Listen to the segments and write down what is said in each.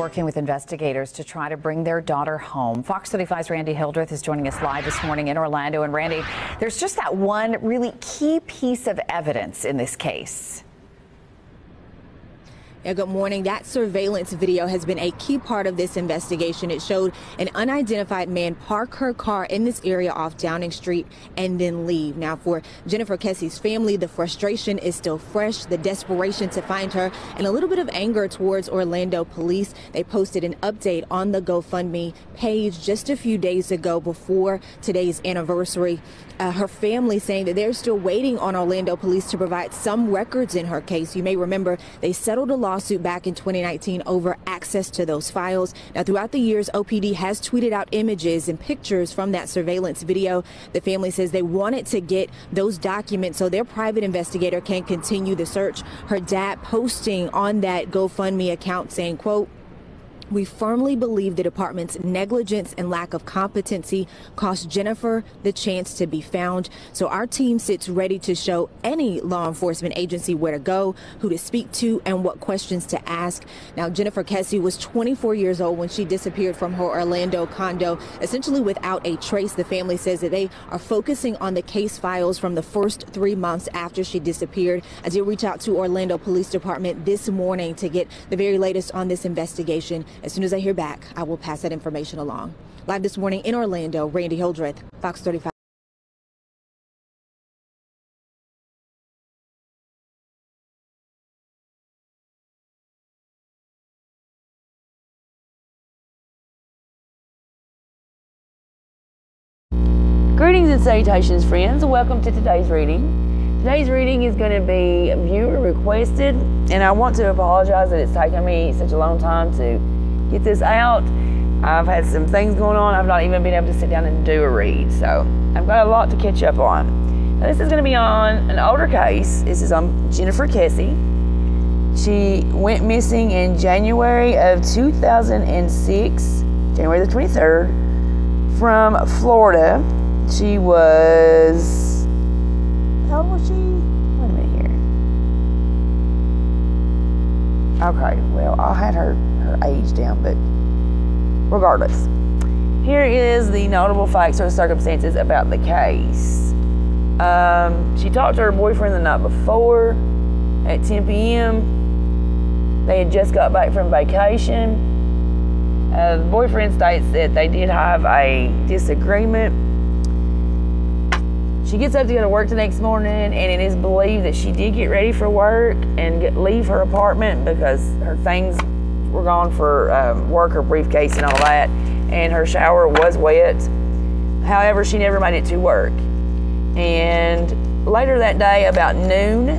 working with investigators to try to bring their daughter home. Fox 35's Randy Hildreth is joining us live this morning in Orlando. And Randy, there's just that one really key piece of evidence in this case. Yeah, good morning. That surveillance video has been a key part of this investigation. It showed an unidentified man park her car in this area off Downing Street and then leave. Now, for Jennifer Kesse's family, the frustration is still fresh, the desperation to find her, and a little bit of anger towards Orlando police. They posted an update on the GoFundMe page just a few days ago before today's anniversary. Her family saying that they're still waiting on Orlando police to provide some records in her case. You may remember they settled a lawsuit back in 2019 over access to those files. Now, throughout the years, OPD has tweeted out images and pictures from that surveillance video. The family says they wanted to get those documents so their private investigator can continue the search. Her dad posting on that GoFundMe account saying, quote, "We firmly believe the department's negligence and lack of competency cost Jennifer the chance to be found. So our team sits ready to show any law enforcement agency where to go, who to speak to, and what questions to ask." Now, Jennifer Kesse was 24 years old when she disappeared from her Orlando condo, essentially without a trace. The family says that they are focusing on the case files from the first 3 months after she disappeared. I did reach out to Orlando Police Department this morning to get the very latest on this investigation. As soon as I hear back, I will pass that information along. Live this morning in Orlando, Randy Hildreth, Fox 35. Greetings and salutations, friends. Welcome to today's reading. Today's reading is going to be viewer requested, and I want to apologize that it's taken me such a long time to get this out. I've had some things going on. I've not even been able to sit down and do a read, so I've got a lot to catch up on. Now, this is going to be on an older case. This is on Jennifer Kesse. She went missing in January of 2006, January the 23rd, from Florida. She was, how old was she? Wait a minute here. Okay, well, I had her age down, but regardless. Here is the notable facts or circumstances about the case. She talked to her boyfriend the night before at 10 p.m. They had just got back from vacation. The boyfriend states that they did have a disagreement. She gets up to go to work the next morning, and it is believed that she did get ready for work and leave her apartment because her things were gone for work, her briefcase and all that, and her shower was wet. However, she never made it to work. And later that day, about noon,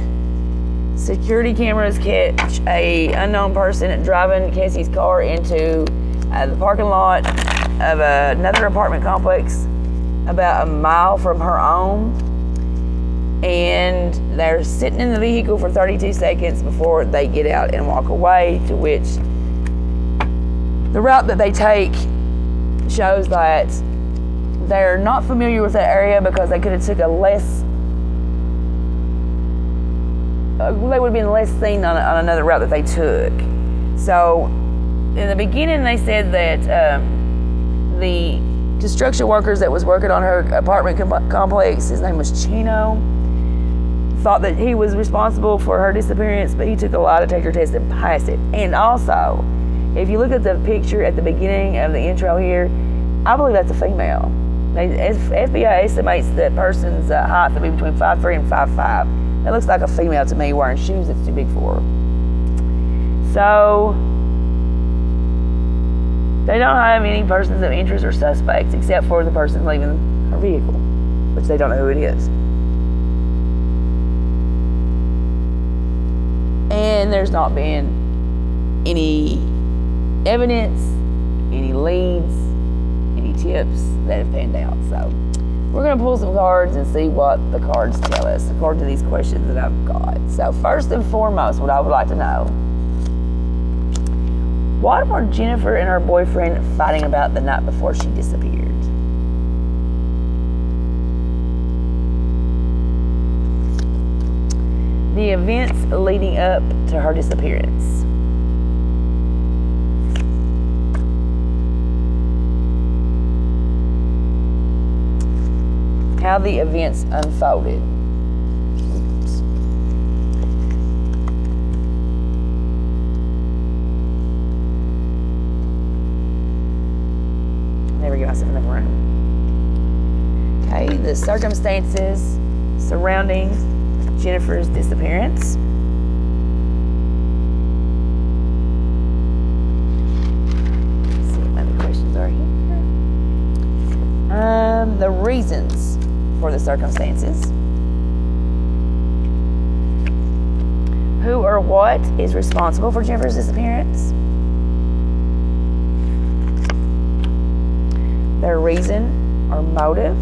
security cameras catch a unknown person driving Kesse's car into the parking lot of another apartment complex about a mile from her own, and they're sitting in the vehicle for 32 seconds before they get out and walk away, to which the route that they take shows that they're not familiar with that area because they could have took a less, they would have been less seen on another route that they took. So in the beginning they said that the construction workers that was working on her apartment complex, his name was Chino, thought that he was responsible for her disappearance, but he took a lie detector test and passed it. And also, if you look at the picture at the beginning of the intro here, I believe that's a female. FBI estimates that person's height to be between 5'3" and 5'5". That looks like a female to me, wearing shoes that's too big for her. So they don't have any persons of interest or suspects except for the person leaving her vehicle, which they don't know who it is. And there's not been any evidence, any leads, any tips that have panned out. So we're going to pull some cards and see what the cards tell us according to these questions that I've got. So first and foremost, what I would like to know: what were Jennifer and her boyfriend fighting about the night before she disappeared? The events leading up to her disappearance. how the events unfolded. There we go, I sit in the room. Okay, the circumstances surrounding Jennifer's disappearance. Let's see what other questions are here. The reasons for the circumstances. Who or what is responsible for Jennifer's disappearance? Their reason or motive.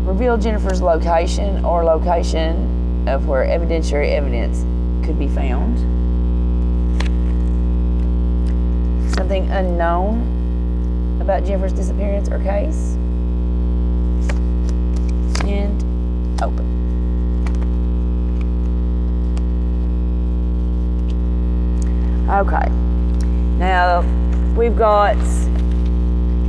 Reveal Jennifer's location or location of where evidentiary evidence could be found. Something unknown about Jennifer's disappearance or case. And open. Okay, now we've got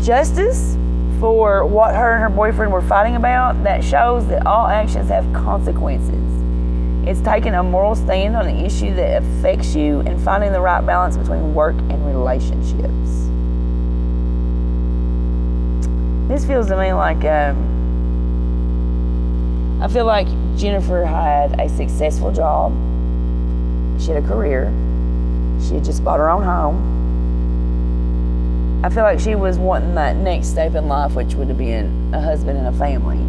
justice for what her and her boyfriend were fighting about. That shows that all actions have consequences. It's taking a moral stand on an issue that affects you and finding the right balance between work and relationships. This feels to me like, I feel like Jennifer had a successful job. She had a career. She had just bought her own home. I feel like she was wanting that next step in life, which would have been a husband and a family.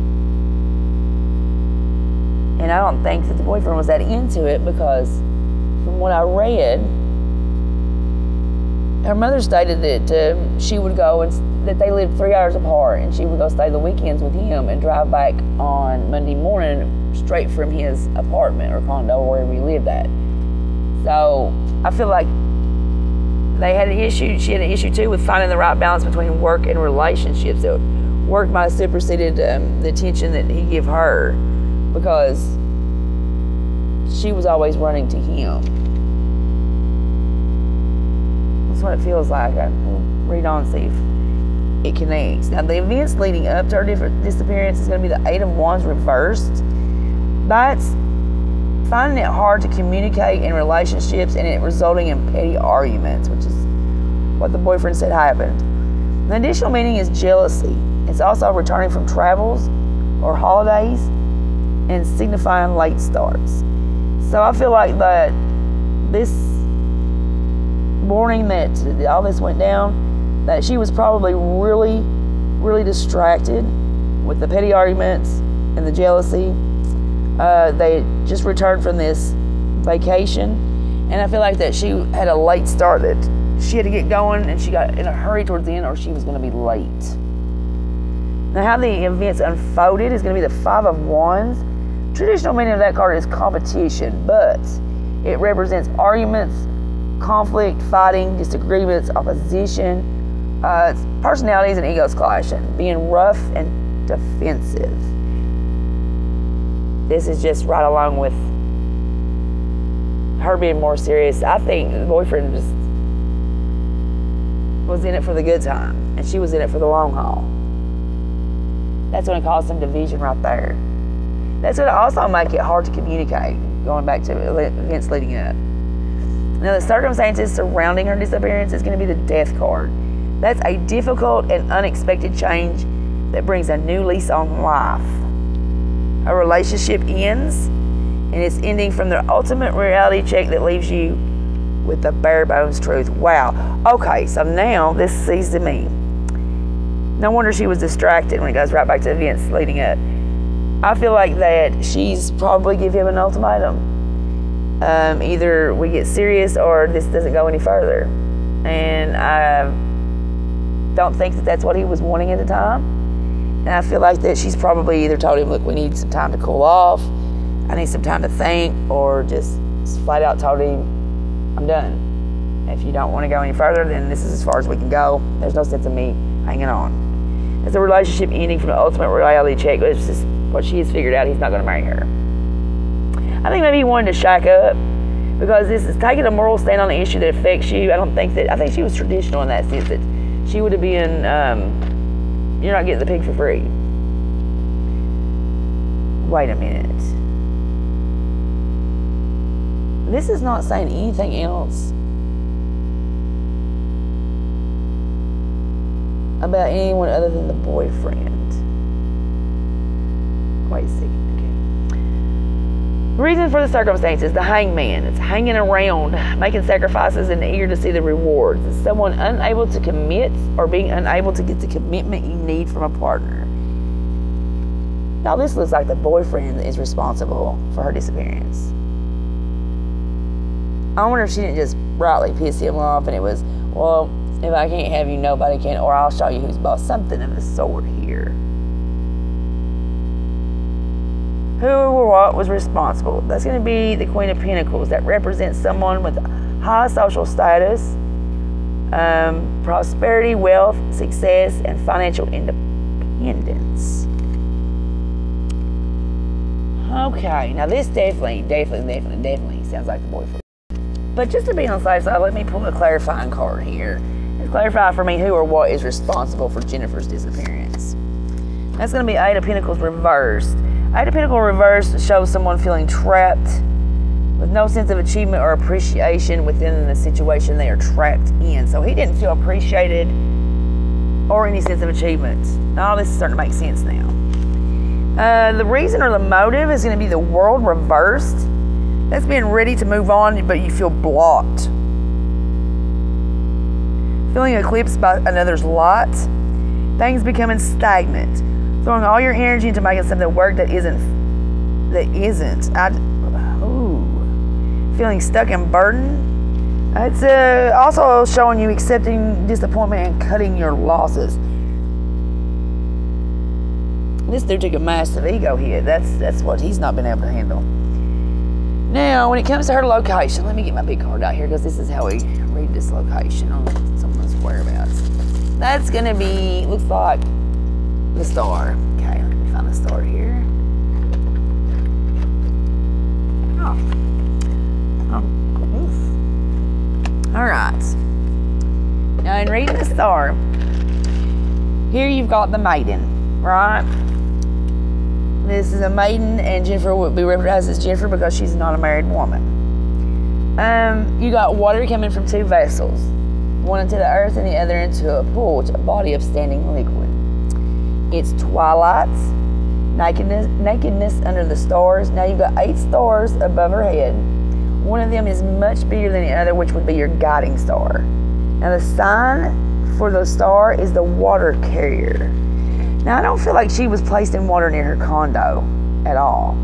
And I don't think that the boyfriend was that into it, because from what I read, her mother stated that she would go and that they lived 3 hours apart, and she would go stay the weekends with him and drive back on Monday morning straight from his apartment or condo or wherever he lived at. So I feel like they had an issue. She had an issue too with finding the right balance between work and relationships. So work might have superseded the attention that he gave her, because she was always running to him. That's what it feels like. I'll read on and see if it connects. Now, the events leading up to her disappearance is going to be the Eight of Wands reversed. That's finding it hard to communicate in relationships and it resulting in petty arguments, which is what the boyfriend said happened. The additional meaning is jealousy. It's also returning from travels or holidays and signifying late starts. So I feel like that this morning that all this went down, that she was probably really, really distracted with the petty arguments and the jealousy. They just returned from this vacation, and I feel like that she had a late start, that she had to get going and she got in a hurry towards the end or she was going to be late. Now, how the events unfolded is going to be the Five of Wands. Traditional meaning of that card is competition, but it represents arguments, conflict, fighting, disagreements, opposition, personalities and egos clashing, being rough and defensive. This is just right along with her being more serious. I think the boyfriend just was in it for the good time, and she was in it for the long haul. That's going to cause some division right there. That's going to also make it hard to communicate, going back to events leading up. Now, the circumstances surrounding her disappearance is going to be the Death card. That's a difficult and unexpected change that brings a new lease on life. A relationship ends, and it's ending from the ultimate reality check that leaves you with the bare bones truth. Wow. Okay, so now this seems to me. No wonder she was distracted when it goes right back to events leading up. I feel like that she's probably give him an ultimatum. Either we get serious or this doesn't go any further. And I don't think that that's what he was wanting at the time. And I feel like that she's probably either told him, look, we need some time to cool off, I need some time to think, or just flat out told him, I'm done. If you don't want to go any further, then this is as far as we can go. There's no sense of me hanging on. It's a relationship ending from the ultimate reality check, which is what she has figured out, he's not going to marry her. I think maybe he wanted to shack up, because this is taking a moral stand on an issue that affects you. I think she was traditional in that sense, that she would have been, you're not getting the pig for free. Wait a minute. This is not saying anything else about anyone other than the boyfriend. Wait a second. Okay. Reason for the circumstances: the hangman. It's hanging around, making sacrifices and eager to see the rewards. It's someone unable to commit or being unable to get the commitment you need from a partner. Now this looks like the boyfriend is responsible for her disappearance. I wonder if she didn't just rightly piss him off and it was, well, if I can't have you, nobody can, or I'll show you who's boss. Something of the sort here. Who or what was responsible? That's going to be the Queen of Pentacles. That represents someone with high social status, prosperity, wealth, success, and financial independence. Okay, now this definitely sounds like the boyfriend. But just to be on the safe side, let me pull a clarifying card here. And clarify for me who or what is responsible for Jennifer's disappearance. That's going to be Eight of Pentacles reversed. Eight of Pentacles reversed shows someone feeling trapped with no sense of achievement or appreciation within the situation they are trapped in. So he didn't feel appreciated or any sense of achievement. All this is starting to make sense now. The reason or the motive is going to be the World reversed. That's being ready to move on, but you feel blocked. Feeling eclipsed by another's light. Things becoming stagnant. Throwing all your energy into making something work that isn't. Feeling stuck and burdened. It's also showing you accepting disappointment and cutting your losses. This dude took a massive ego hit. That's what he's not been able to handle. Now, when it comes to her location, let me get my big card out here because this is how we read this location on someone's whereabouts. That's going to be, looks like the star. Okay, let me find the star here. All right. Now, in reading the star, here you've got the maiden, right? This is a maiden, and Jennifer would be recognized as Jennifer because she's not a married woman. You got water coming from two vessels, one into the earth and the other into a pool, a body of standing liquid. It's twilight, nakedness under the stars. Now you've got 8 stars above her head. One of them is much bigger than the other, which would be your guiding star. Now the sign for the star is the water carrier. Now, I don't feel like she was placed in water near her condo at all.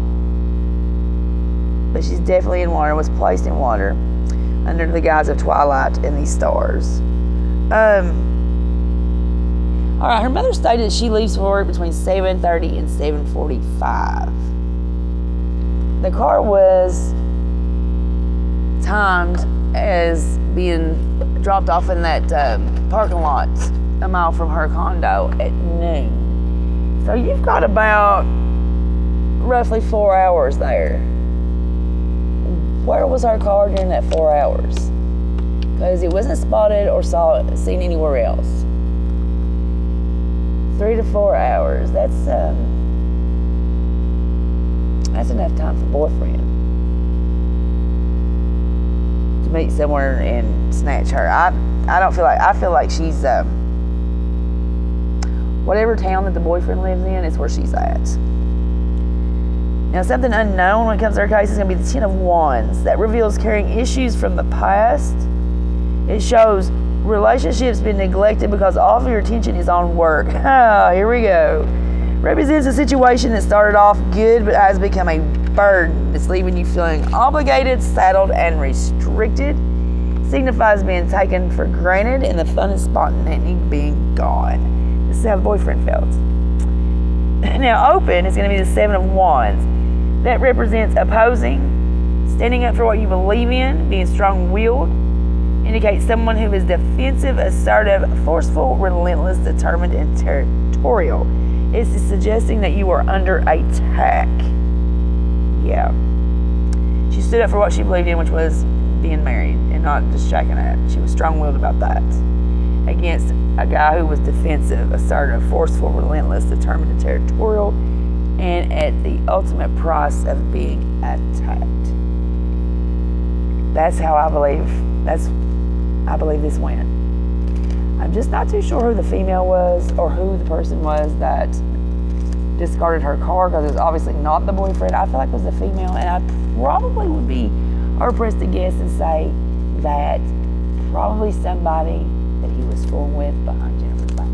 But she's definitely in water, was placed in water under the guise of twilight and these stars. All right, her mother stated that she leaves for work between 7:30 and 7:45. The car was timed as being dropped off in that parking lot a mile from her condo at noon. So you've got about roughly 4 hours there. Where was our car during that 4 hours? Because it wasn't spotted or seen anywhere else. 3 to 4 hours. That's enough time for boyfriend to meet somewhere and snatch her. I feel like she's whatever town that the boyfriend lives in is where she's at. Now, something unknown when it comes to her case is going to be the 10 of Wands. That reveals carrying issues from the past. It shows relationships been neglected because all of your attention is on work. Oh, here we go. Represents a situation that started off good but has become a burden. It's leaving you feeling obligated, saddled, and restricted. Signifies being taken for granted and the fun and spontaneity being gone. This is how the boyfriend felt. Now, open is going to be the 7 of Wands. That represents opposing, standing up for what you believe in, being strong-willed. Indicates someone who is defensive, assertive, forceful, relentless, determined, and territorial. It's suggesting that you are under attack. Yeah. She's stood up for what she believed in, which was being married and not just shacking up. She was strong-willed about that. Against a guy who was defensive, assertive, forceful, relentless, determined, and territorial, and at the ultimate price of being attacked. That's how I believe this went. I'm just not too sure who the female was or who the person was that discarded her car, because it was obviously not the boyfriend. I feel like it was the female, and I probably would be hard-pressed to guess and say that probably somebody that he was fooling with behind Jennifer's back.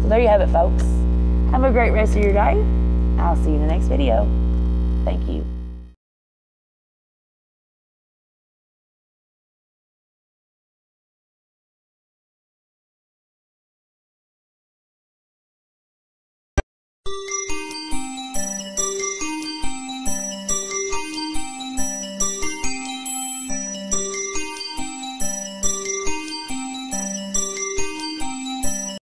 So there you have it, folks. Have a great rest of your day. I'll see you in the next video. Thank you.